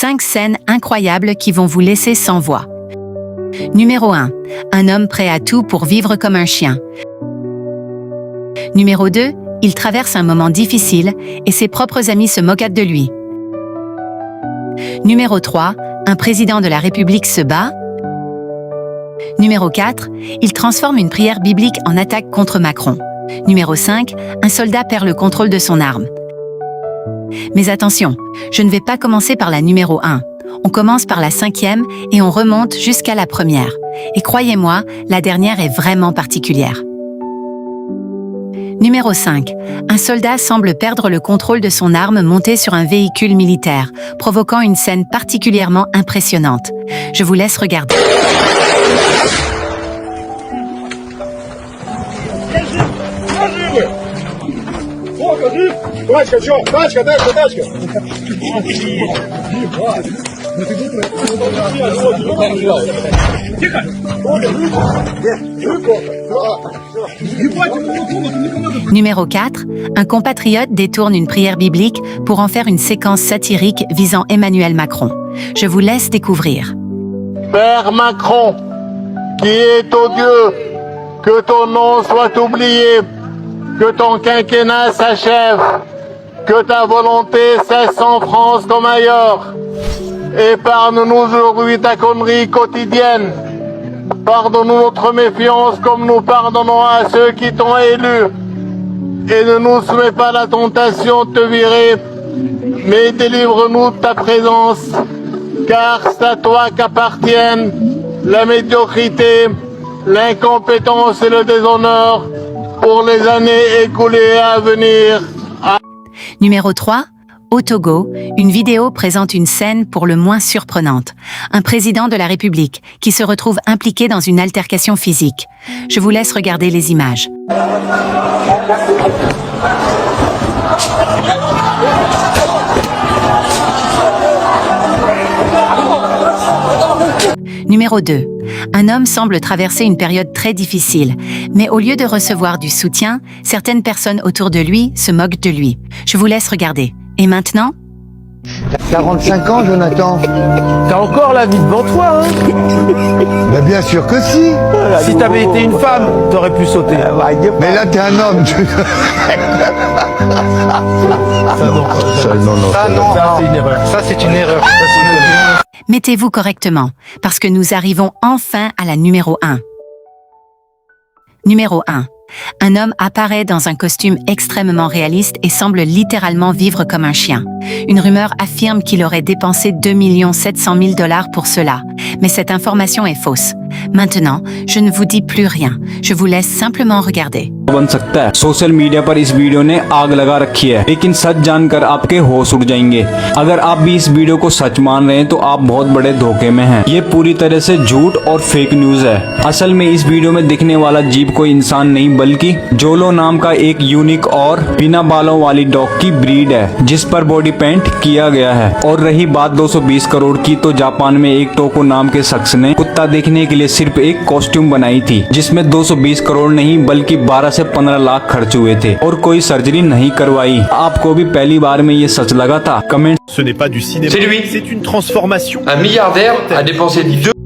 5 scènes incroyables qui vont vous laisser sans voix. Numéro 1. Un homme prêt à tout pour vivre comme un chien. Numéro 2. Il traverse un moment difficile et ses propres amis se moquent de lui. Numéro 3. Un président de la République se bat. Numéro 4. Il transforme une prière biblique en attaque contre Macron. Numéro 5. Un soldat perd le contrôle de son arme. Mais attention, je ne vais pas commencer par la numéro 1. On commence par la 5e et on remonte jusqu'à la première. Et croyez-moi, la dernière est vraiment particulière. Numéro 5. Un soldat semble perdre le contrôle de son arme montée sur un véhicule militaire, provoquant une scène particulièrement impressionnante. Je vous laisse regarder. Numéro 4. Un compatriote détourne une prière biblique pour en faire une séquence satirique visant Emmanuel Macron. Je vous laisse découvrir. Père Macron, qui est odieux, que ton nom soit oublié, que ton quinquennat s'achève, que ta volonté cesse en France comme ailleurs. Épargne-nous aujourd'hui ta connerie quotidienne. Pardonne-nous notre méfiance comme nous pardonnons à ceux qui t'ont élu. Et ne nous soumets pas à la tentation de te virer, mais délivre-nous de ta présence, car c'est à toi qu'appartiennent la médiocrité, l'incompétence et le déshonneur pour les années écoulées à venir. Numéro 3. Au Togo, une vidéo présente une scène pour le moins surprenante. Un président de la République qui se retrouve impliqué dans une altercation physique. Je vous laisse regarder les images. Numéro 2. Un homme semble traverser une période très difficile, mais au lieu de recevoir du soutien, certaines personnes autour de lui se moquent de lui. Je vous laisse regarder. Et maintenant ? 45 ans, Jonathan. T'as encore la vie devant toi, hein? Ben bien sûr que si. Si t'avais été une femme, t'aurais pu sauter. Mais là, t'es un homme. Ça, c'est une erreur. Ça, c'est une erreur. Mettez-vous correctement, parce que nous arrivons enfin à la numéro 1. Numéro 1. Un homme apparaît dans un costume extrêmement réaliste et semble littéralement vivre comme un chien. Une rumeur affirme qu'il aurait dépensé 2 700 000 $ pour cela, mais cette information est fausse. Maintenant, je ne vous dis plus rien, je vous laisse simplement regarder. बन सकता है। Social media पर इस वीडियो ने आग लगा रखी है, लेकिन सच जानकर आपके होश उड़ जाएंगे। अगर आप भी इस वीडियो को सच मान रहे हैं तो आप बहुत बड़े धोखे में हैं। ये पूरी तरह से झूठ और फेक न्यूज है। असल में इस वीडियो में दिखने वाला जीव कोई इंसान नहीं बल्कि जोलो नाम का एक यूनिक और बिना बालों वाली डॉग की ब्रीड है, जिस पर बॉडी पेंट किया गया है। और रही बात 220 करोड़ की, तो जापान में एक टोको नाम के शख्स ने कुत्ता देखने के लिए सिर्फ एक कॉस्ट्यूम बनाई थी, जिसमें 220 करोड़ नहीं बल्कि 12 से 15 लाख खर्च हुए थे और कोई सर्जरी नहीं करवाई। आपको भी पहली बार में ये सच लगा था? Comment. Ce n'est pas du cinéma. C'est lui. C'est une transformation. Un milliardaire a dépensé 2